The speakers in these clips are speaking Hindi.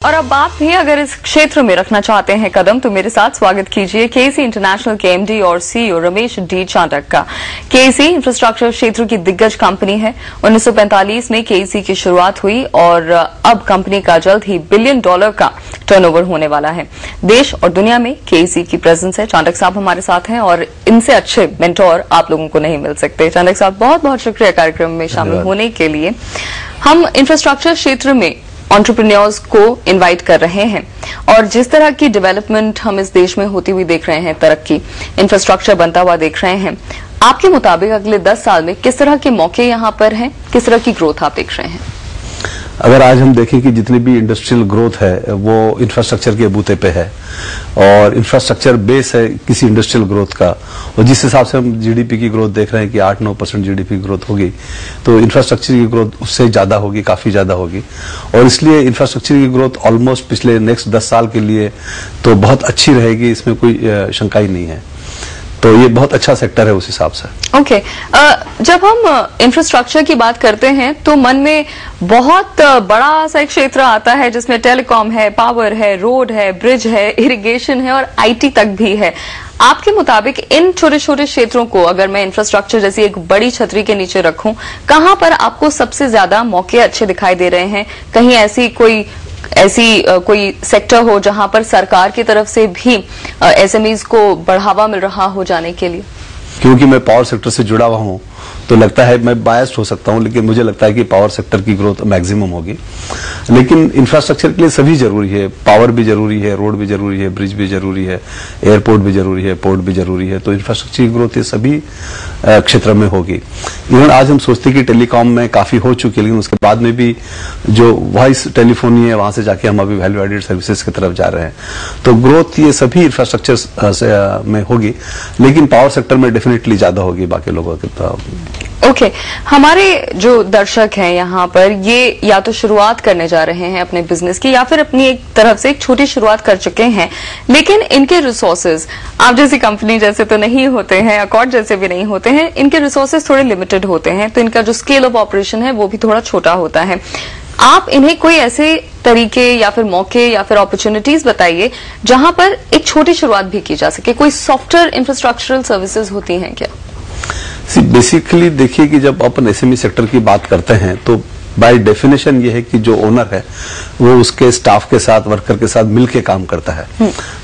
और अब आप भी अगर इस क्षेत्र में रखना चाहते हैं कदम तो मेरे साथ स्वागत कीजिए केसी इंटरनेशनल के एमडी और सीईओ रमेश डी चांडक का। केसी इंफ्रास्ट्रक्चर क्षेत्र की दिग्गज कंपनी है। 1945 में केसी की शुरुआत हुई और अब कंपनी का जल्द ही $1 बिलियन का टर्नओवर होने वाला है। देश और दुनिया में केसी की प्रेजेंस है। चांडक साहब हमारे साथ हैं और इनसे अच्छे मेंटोर आप लोगों को नहीं मिल सकते। चांडक साहब बहुत बहुत शुक्रिया कार्यक्रम में शामिल होने के लिए। हम इंफ्रास्ट्रक्चर क्षेत्र में एंटरप्रेन्योर्स को इनवाइट कर रहे हैं और जिस तरह की डेवलपमेंट हम इस देश में होती हुई देख रहे हैं, तरक्की, इंफ्रास्ट्रक्चर बनता हुआ देख रहे हैं, आपके मुताबिक अगले 10 साल में किस तरह के मौके यहां पर हैं, किस तरह की ग्रोथ आप देख रहे हैं? अगर आज हम देखें कि जितनी भी इंडस्ट्रियल ग्रोथ है वो इंफ्रास्ट्रक्चर के बूते पे है और इंफ्रास्ट्रक्चर बेस है किसी इंडस्ट्रियल ग्रोथ का, और जिस हिसाब से हम जीडीपी की ग्रोथ देख रहे हैं कि 8-9% जीडीपी ग्रोथ होगी, तो इंफ्रास्ट्रक्चर की ग्रोथ उससे ज्यादा होगी, काफी ज्यादा होगी। और इसलिए इंफ्रास्ट्रक्चर की ग्रोथ ऑलमोस्ट पिछले नेक्स्ट 10 साल के लिए तो बहुत अच्छी रहेगी, इसमें कोई शंका ही नहीं है। तो ये बहुत अच्छा सेक्टर है उस हिसाब से। ओके, जब हम इंफ्रास्ट्रक्चर की बात करते हैं तो मन में बहुत बड़ा सा एक क्षेत्र आता है जिसमें टेलीकॉम है, पावर है, रोड है, ब्रिज है, इरिगेशन है और आईटी तक भी है। आपके मुताबिक इन छोटे छोटे क्षेत्रों को अगर मैं इंफ्रास्ट्रक्चर जैसी एक बड़ी छतरी के नीचे रखूं, कहां पर आपको सबसे ज्यादा मौके अच्छे दिखाई दे रहे हैं? कहीं ऐसी कोई सेक्टर हो जहां पर सरकार की तरफ से भी एसएमईज को बढ़ावा मिल रहा हो जाने के लिए? क्योंकि मैं पावर सेक्टर से जुड़ा हुआ हूं तो लगता है, मैं बायस्ड हो सकता हूं, लेकिन मुझे लगता है कि पावर सेक्टर की ग्रोथ मैक्सिमम होगी। लेकिन इंफ्रास्ट्रक्चर के लिए सभी जरूरी है, पावर भी जरूरी है, रोड भी जरूरी है, ब्रिज भी जरूरी है, एयरपोर्ट भी जरूरी है, पोर्ट भी जरूरी है। तो इंफ्रास्ट्रक्चर की ग्रोथ ये सभी क्षेत्र में होगी। इवन आज हम सोचते हैं कि टेलीकॉम में काफी हो चुकी है, लेकिन उसके बाद में भी जो वॉइस टेलीफोनी है वहां से जाके हम अभी वैल्यू एडेड सर्विसेज की तरफ जा रहे हैं। तो ग्रोथ ये सभी इंफ्रास्ट्रक्चर में होगी, लेकिन पावर सेक्टर में डेफिनेटली ज्यादा होगी बाकी लोगों की। ओके, हमारे जो दर्शक हैं यहाँ पर ये या तो शुरुआत करने जा रहे हैं अपने बिजनेस की या फिर अपनी एक तरफ से एक छोटी शुरुआत कर चुके हैं, लेकिन इनके रिसोर्सेज आप जैसी कंपनी जैसे तो नहीं होते हैं, अकॉर्ड जैसे भी नहीं होते हैं, इनके रिसोर्सेज थोड़े लिमिटेड होते हैं, तो इनका जो स्केल ऑफ ऑपरेशन है वो भी थोड़ा छोटा होता है। आप इन्हें कोई ऐसे तरीके या फिर मौके या फिर अपॉर्चुनिटीज बताइए जहां पर एक छोटी शुरुआत भी की जा सके। कोई सॉफ्टवेयर इंफ्रास्ट्रक्चरल सर्विसेज होती हैं क्या? बेसिकली देखिए कि जब अपन एसएमई सेक्टर की बात करते हैं तो बाय डेफिनेशन ये है कि जो ओनर है वो उसके स्टाफ के साथ, वर्कर के साथ मिलके काम करता है।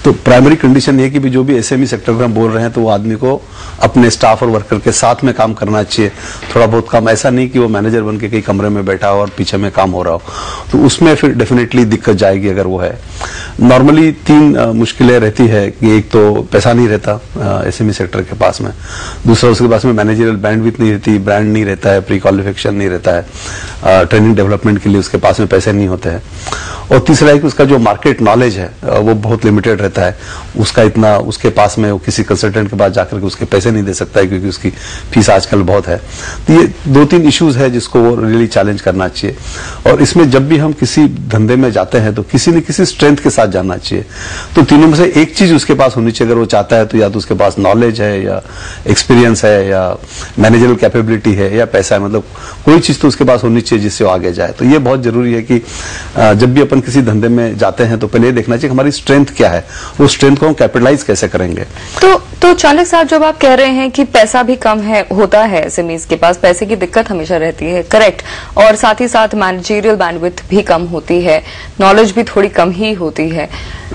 तो प्राइमरी कंडीशन ये है कि जो भी एसएमई सेक्टर में हम बोल रहे हैं तो वो आदमी को अपने स्टाफ और वर्कर के साथ में काम करना चाहिए। थोड़ा बहुत काम, ऐसा नहीं कि वो मैनेजर बन के कहीं कमरे में बैठा हो और पीछे में काम हो रहा हो, तो उसमें फिर डेफिनेटली दिक्कत जाएगी अगर वो है। नॉर्मली 3 मुश्किलें रहती है कि एक तो पैसा नहीं रहता एसएमई सेक्टर के पास में, दूसरा उसके पास में मैनेजरियल बैंडविड्थ नहीं रहती, ब्रांड नहीं रहता है, प्री क्वालिफिकेशन नहीं रहता है, ट्रेनिंग डेवलपमेंट के लिए उसके पास में पैसे नहीं होते हैं, और तीसरा है कि उसका जो मार्केट नॉलेज है वो बहुत लिमिटेड रहता है। उसका इतना उसके पास में वो किसी कंसल्टेंट के पास जाकर के उसके पैसे नहीं दे सकता है क्योंकि उसकी फीस आजकल बहुत है। तो ये 2-3 इश्यूज है जिसको वो रियली चैलेंज करना चाहिए। और इसमें जब भी हम किसी धंधे में जाते हैं तो किसी न किसी स्ट्रेंथ के साथ जाना चाहिए। तो तीनों में से एक चीज उसके पास होनी चाहिए अगर वो चाहता है, तो या तो उसके पास नॉलेज है या एक्सपीरियंस है या मैनेजरल कैपेबिलिटी है या पैसा है, मतलब कोई चीज तो उसके पास होनी चाहिए जिससे वो आगे जाए। तो ये बहुत जरूरी है कि जब भी अपन किसी धंधे में जाते हैं तो पहले ये देखना चाहिए कि हमारी स्ट्रेंथ क्या है, वो स्ट्रेंथ को हम कैपिटलाइज कैसे करेंगे। तो चांडक साहब, जब आप कह रहे हैं कि पैसा भी कम होता है एसएमईज के पास, पैसे की दिक्कत हमेशा रहती है, करेक्ट, और साथ ही साथ मैनेजरियल बैंडविड्थ भी कम होती है, नॉलेज भी थोड़ी कम ही होती है,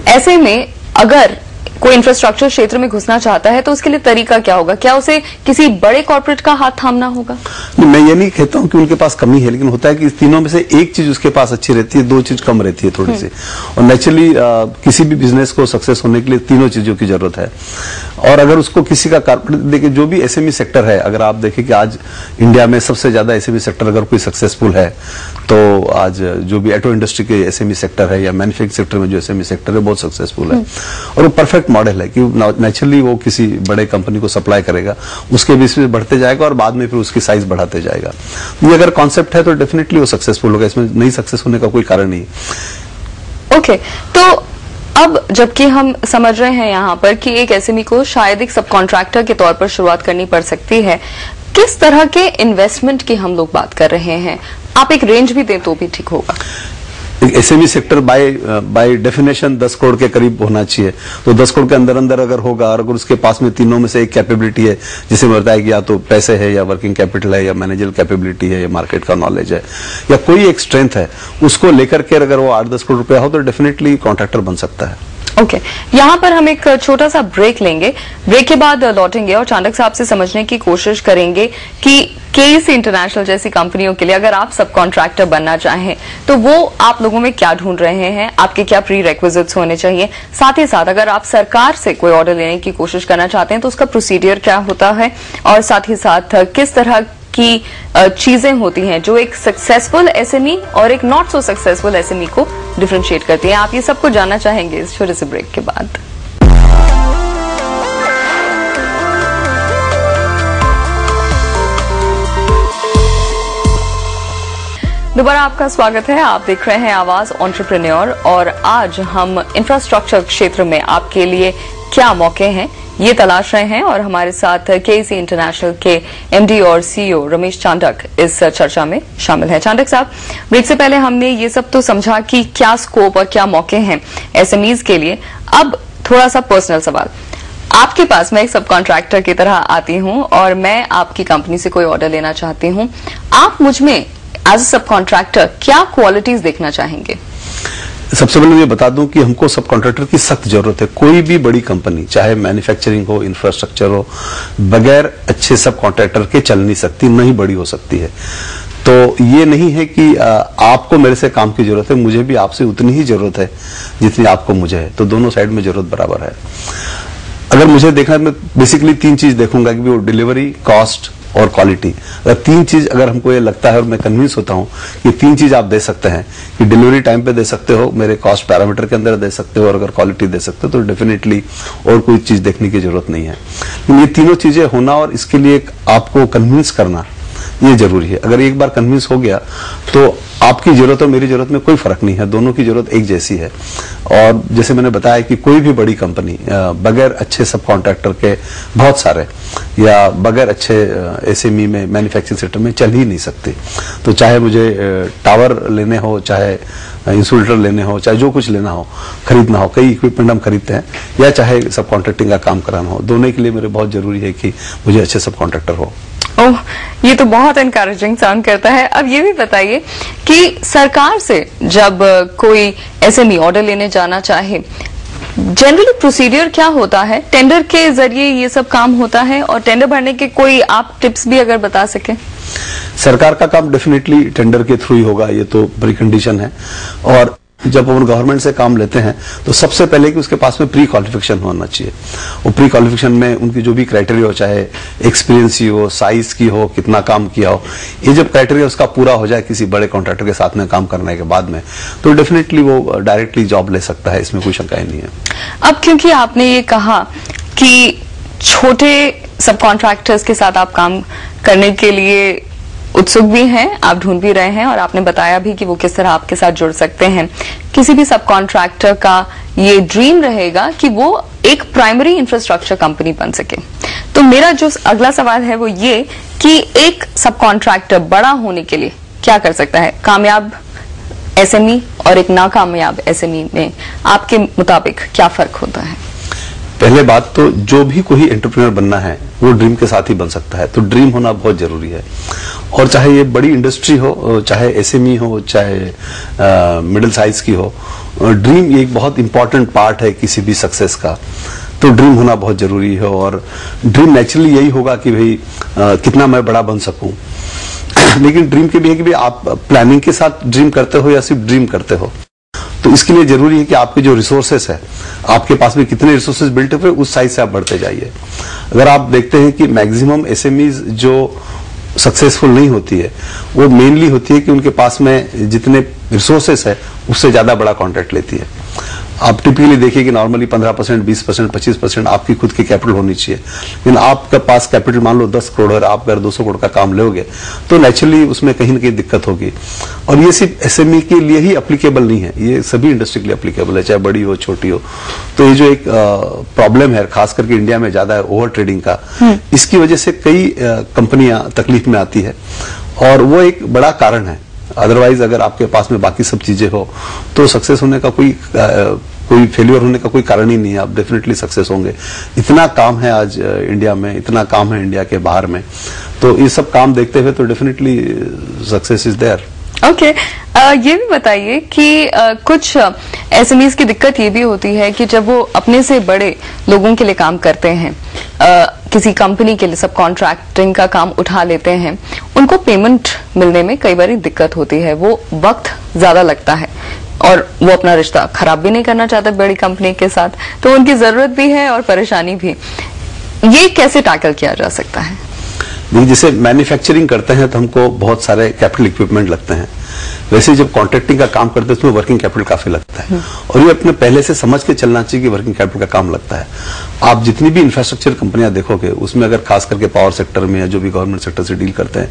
ऐसे में अगर कोई इंफ्रास्ट्रक्चर क्षेत्र में घुसना चाहता है तो उसके लिए तरीका क्या होगा? क्या उसे किसी बड़े कॉर्पोरेट का हाथ थामना होगा? मैं ये नहीं कहता हूं कि उनके पास कमी है, लेकिन होता है कि इस तीनों में से एक चीज उसके पास अच्छी रहती है, 2 चीज कम रहती है थोड़ी सी। और नेचुरली किसी भी बिजनेस को सक्सेस होने के लिए तीनों चीजों की जरूरत है। और अगर उसको किसी का कॉर्पोरेट देखिए, जो भी एसएमई सेक्टर है, अगर आप देखें कि आज इंडिया में सबसे ज्यादा एसएमई सेक्टर अगर कोई सक्सेसफुल है तो आज जो भी ऑटो इंडस्ट्री के एसएमई सेक्टर है या मैन्युफैक्चरिंग सेक्टर में जो एसएमई सेक्टर है बहुत सक्सेसफुल है। और वो परफेक्ट मॉडल है कि नेचुरली वो किसी बड़े कंपनी को सप्लाई करेगा, उसके बीच में बढ़ते जाएगा और बाद में फिर उसकी साइज बढ़ाते जाएगा। ये अगर कॉन्सेप्ट है तो डेफिनेटली वो सक्सेसफुल होगा, इसमें नहीं सक्सेस होने का कोई कारण नहीं। ओके, तो अब जबकि हम समझ रहे हैं यहाँ पर कि एक एसएमई को शायद एक सब कॉन्ट्रैक्टर के तौर पर शुरुआत करनी पड़ सकती है, किस तरह के इन्वेस्टमेंट की हम लोग बात कर रहे हैं? आप एक रेंज भी दें तो भी ठीक होगा। एक SME sector by definition 10 crore के करीब होना चाहिए। तो 10 करोड़ के अंदर अंदर अगर होगा और अगर उसके पास में तीनों में से एक कैपेबिलिटी है, जिसे मैं बताया कि या तो पैसे है या वर्किंग कैपिटल है या मैनेजरल कैपेबिलिटी है या मार्केट का नॉलेज है या कोई एक स्ट्रेंथ है, उसको लेकर के अगर वो 8-10 करोड़ रुपया हो तो डेफिनेटली कॉन्ट्रैक्टर बन सकता है। ओके, यहाँ पर हम एक छोटा सा ब्रेक लेंगे। ब्रेक के बाद लौटेंगे और चांडक साहब से समझने की कोशिश करेंगे कि केसी इंटरनेशनल जैसी कंपनियों के लिए अगर आप सब कॉन्ट्रैक्टर बनना चाहें तो वो आप लोगों में क्या ढूंढ रहे हैं, आपके क्या प्री रिक्विजिट्स होने चाहिए। साथ ही साथ अगर आप सरकार से कोई ऑर्डर लेने की कोशिश करना चाहते हैं तो उसका प्रोसीडियर क्या होता है, और साथ ही साथ किस तरह की चीजें होती हैं जो एक सक्सेसफुल एसएमई और एक नॉट सो सक्सेसफुल एसएमई को डिफरेंशिएट करती हैं। आप ये सब कुछ जानना चाहेंगे इस छोटे से ब्रेक के बाद। दोबारा आपका स्वागत है। आप देख रहे हैं आवाज एंटरप्रेन्योर और आज हम इंफ्रास्ट्रक्चर क्षेत्र में आपके लिए क्या मौके हैं ये तलाश रहे हैं और हमारे साथ केसी इंटरनेशनल के एमडी और सीईओ रमेश चांडक इस चर्चा में शामिल है। चांडक साहब, ब्रेक से पहले हमने ये सब तो समझा कि क्या स्कोप और क्या मौके हैं एसएमईज के लिए। अब थोड़ा सा पर्सनल सवाल, आपके पास मैं एक सब कॉन्ट्रैक्टर की तरह आती हूं और मैं आपकी कंपनी से कोई ऑर्डर लेना चाहती हूं, आप मुझ में एज अ सब कॉन्ट्रैक्टर क्या क्वालिटीज देखना चाहेंगे? सबसे पहले ये बता दूं कि हमको सब कॉन्ट्रैक्टर की सख्त जरूरत है। कोई भी बड़ी कंपनी चाहे मैन्युफैक्चरिंग हो, इंफ्रास्ट्रक्चर हो, बगैर अच्छे सब कॉन्ट्रैक्टर के चल नहीं सकती, नहीं बड़ी हो सकती है। तो ये नहीं है कि आपको मेरे से काम की जरूरत है, मुझे भी आपसे उतनी ही जरूरत है जितनी आपको मुझे है। तो दोनों साइड में जरूरत बराबर है। अगर मुझे देखना है, मैं बेसिकली 3 चीज देखूंगा कि वो डिलीवरी, कॉस्ट और क्वालिटी। अगर 3 चीज अगर हमको ये लगता है और मैं कन्विंस होता हूं कि 3 चीज आप दे सकते हैं कि डिलीवरी टाइम पे दे सकते हो, मेरे कॉस्ट पैरामीटर के अंदर दे सकते हो और अगर क्वालिटी दे सकते हो तो डेफिनेटली और कोई चीज देखने की जरूरत नहीं है। लेकिन ये तीनों चीजें होना और इसके लिए आपको कन्विंस करना ये जरूरी है। अगर एक बार कन्विंस हो गया तो आपकी जरूरत और मेरी जरूरत में कोई फर्क नहीं है, दोनों की जरूरत एक जैसी है। और जैसे मैंने बताया कि कोई भी बड़ी कंपनी बगैर अच्छे सब कॉन्ट्रैक्टर के बहुत सारे या बगैर अच्छे एसएमई में मैन्युफैक्चरिंग सेक्टर में चल ही नहीं सकती। तो चाहे मुझे टावर लेने हो, चाहे इंसुलेटर लेने हो, चाहे जो कुछ लेना हो, खरीदना हो, कई इक्विपमेंट हम खरीदते हैं, या चाहे सब कॉन्ट्रैक्टिंग का काम कराना हो, दोनों के लिए मेरे बहुत जरूरी है कि मुझे अच्छे सब कॉन्ट्रैक्टर हो। ओह, ये तो बहुत एनकरेजिंग साउंड करता है। अब ये भी बताइए कि सरकार से जब कोई एसएमई ऑर्डर लेने जाना चाहे, जनरली प्रोसीडियर क्या होता है? टेंडर के जरिए ये सब काम होता है और टेंडर भरने के कोई आप टिप्स भी अगर बता सके। सरकार का काम डेफिनेटली टेंडर के थ्रू ही होगा, ये तो प्री कंडीशन है। और जब हम गवर्नमेंट से काम लेते हैं तो सबसे पहले कि उसके पास में प्री क्वालिफिकेशन होना चाहिए। और प्री क्वालिफिकेशन में उनकी जो भी क्राइटेरिया हो, चाहे एक्सपीरियंस की हो, साइज की हो, कितना काम किया हो, ये जब क्राइटेरिया उसका पूरा हो जाए किसी बड़े कॉन्ट्रैक्टर के साथ में काम करने के बाद में, तो डेफिनेटली वो डायरेक्टली जॉब ले सकता है, इसमें कोई शंका ही नहीं है। अब क्योंकि आपने ये कहा कि छोटे सब कॉन्ट्रैक्टर्स के साथ आप काम करने के लिए उत्सुक भी हैं, आप ढूंढ भी रहे हैं और आपने बताया भी कि वो किस तरह आपके साथ जुड़ सकते हैं। किसी भी सब कॉन्ट्रैक्टर का ये ड्रीम रहेगा कि वो एक प्राइमरी इंफ्रास्ट्रक्चर कंपनी बन सके। तो मेरा जो अगला सवाल है वो ये कि एक सब कॉन्ट्रैक्टर बड़ा होने के लिए क्या कर सकता है? कामयाब एसएमई और एक नाकामयाब एसएमई में आपके मुताबिक क्या फर्क होता है? पहले बात तो जो भी कोई एंटरप्रेन्योर बनना है वो ड्रीम के साथ ही बन सकता है। तो ड्रीम होना बहुत जरूरी है। और चाहे ये बड़ी इंडस्ट्री हो, चाहे एसएमई हो, चाहे मिडिल साइज की हो, ड्रीम ये एक बहुत इंपॉर्टेंट पार्ट है किसी भी सक्सेस का। तो ड्रीम होना बहुत जरूरी है और ड्रीम नेचुरली यही होगा कि भाई कितना मैं बड़ा बन सकूं। लेकिन ड्रीम के भी है कि भाई आप प्लानिंग के साथ ड्रीम करते हो या सिर्फ ड्रीम करते हो। तो इसके लिए जरूरी है कि आपके जो रिसोर्सेस है, आपके पास में कितने रिसोर्सेस बिल्ट हुए, उस साइज से आप बढ़ते जाइए। अगर आप देखते हैं कि मैक्सिमम एसएमईज जो सक्सेसफुल नहीं होती है वो मेनली होती है कि उनके पास में जितने रिसोर्सेस है उससे ज्यादा बड़ा कॉन्ट्रैक्ट लेती है। आप टिपिकली देखिए कि नॉर्मली 15%, 20%, 25% आपकी खुद की कैपिटल होनी चाहिए। लेकिन आपके पास कैपिटल मान लो 10 करोड़ और आप अगर 200 करोड़ का काम लोगे तो नेचुरली उसमें कहीं ना कहीं दिक्कत होगी। और ये सिर्फ एसएमई के लिए ही एप्लीकेबल नहीं है, ये सभी इंडस्ट्री के लिए एप्लीकेबल है, चाहे बड़ी हो छोटी हो। तो ये जो एक प्रॉब्लम है खास करके इंडिया में ज्यादा है ओवर ट्रेडिंग का, इसकी वजह से कई कंपनियां तकलीफ में आती है और वो एक बड़ा कारण है। अदरवाइज अगर आपके पास में बाकी सब चीजें हो तो सक्सेस होने का कोई फेल्यूर होने का कोई कारण ही नहीं है। आप डेफिनेटली सक्सेस होंगे। इतना काम है आज इंडिया में, इतना काम है इंडिया के बाहर में, तो ये सब काम देखते हुए तो definitely success is there. Okay, ये भी बताइए कि कुछ एसएमईज की दिक्कत ये भी होती है कि जब वो अपने से बड़े लोगों के लिए काम करते हैं, किसी कंपनी के लिए सब कॉन्ट्रैक्टिंग का काम उठा लेते हैं, उनको पेमेंट मिलने में कई बार दिक्कत होती है, वो वक्त ज्यादा लगता है और वो अपना रिश्ता खराब भी नहीं करना चाहते बड़ी कंपनी के साथ, तो उनकी जरूरत भी है और परेशानी भी। ये कैसे टैकल किया जा सकता है? जैसे मैन्युफैक्चरिंग करते हैं तो हमको बहुत सारे कैपिटल इक्विपमेंट लगते हैं, वैसे जब कॉन्ट्रैक्टिंग का काम करते हैं उसमें वर्किंग कैपिटल काफी लगता है और ये अपने पहले से समझ के चलना चाहिए कि वर्किंग कैपिटल का काम लगता है। आप जितनी भी इंफ्रास्ट्रक्चर कंपनियां देखोगे उसमें अगर खास करके पावर सेक्टर में या जो भी गवर्नमेंट सेक्टर से डील करते हैं,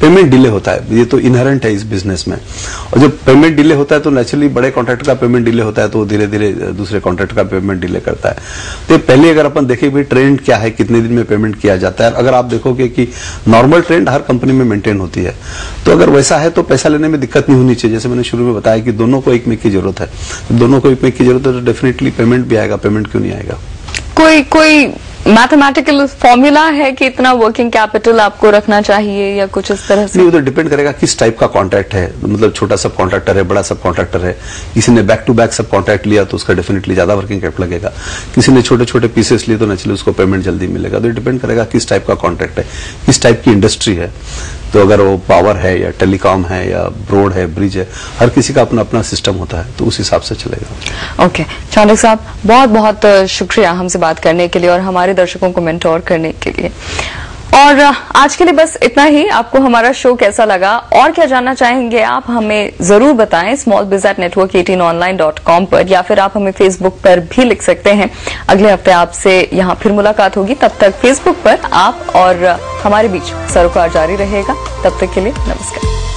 पेमेंट डिले होता है, ये तो इनहेरेंट है इस बिजनेस में। और जब पेमेंट डिले होता है तो नेचुरली बड़े कॉन्ट्रैक्टर का पेमेंट डिले होता है तो धीरे धीरे दूसरे कॉन्ट्रैक्टर का पेमेंट डिले करता है। तो पहले अगर अपन देखें भाई ट्रेंड क्या है, कितने दिन में पेमेंट किया जाता है, अगर आप देखोगे कि नॉर्मल ट्रेंड हर कंपनी में मेंटेन होती है, तो अगर वैसा है तो पैसा लेने में दिक्कत नहीं होनी चाहिए। जैसे मैंने शुरू में बताया कि दोनों को एक में की जरूरत है, दोनों को एक में की जरूरत है तो डेफिनेटली पेमेंट भी आएगा, पेमेंट क्यों नहीं आएगा? कोई मैथमेटिकल फॉर्मूला है कि इतना वर्किंग कैपिटल आपको रखना चाहिए या कुछ इस तरह से? नहीं, वो तो डिपेंड करेगा किस टाइप का कॉन्ट्रैक्ट है, मतलब छोटा सब कॉन्ट्रैक्टर है, बड़ा सब कॉन्ट्रैक्टर है। किसी ने बैक टू बैक सब कॉन्ट्रैक्ट लिया तो उसका डेफिनेटली ज्यादा वर्किंग कैपिटल लगेगा, किसी ने छोटे छोटे पीसेस लिए तो नेचुरली उसको पेमेंट जल्दी मिलेगा। तो डिपेंड करेगा किस टाइप का कॉन्ट्रैक्ट है, किस टाइप की इंडस्ट्री है। तो अगर वो पावर है या टेलीकॉम है या रोड है, ब्रिज है, हर किसी का अपना अपना सिस्टम होता है, तो उस हिसाब से चलेगा। ओके, चाणक्य साहब बहुत बहुत शुक्रिया हमसे बात करने के लिए और हमारे दर्शकों को मेंटोर करने के लिए। और आज के लिए बस इतना ही। आपको हमारा शो कैसा लगा और क्या जानना चाहेंगे आप हमें जरूर बताएं smallbiz@network18online.com पर, या फिर आप हमें फेसबुक पर भी लिख सकते हैं। अगले हफ्ते आपसे यहाँ फिर मुलाकात होगी, तब तक फेसबुक पर आप और हमारे बीच सरोकार जारी रहेगा। तब तक के लिए नमस्कार।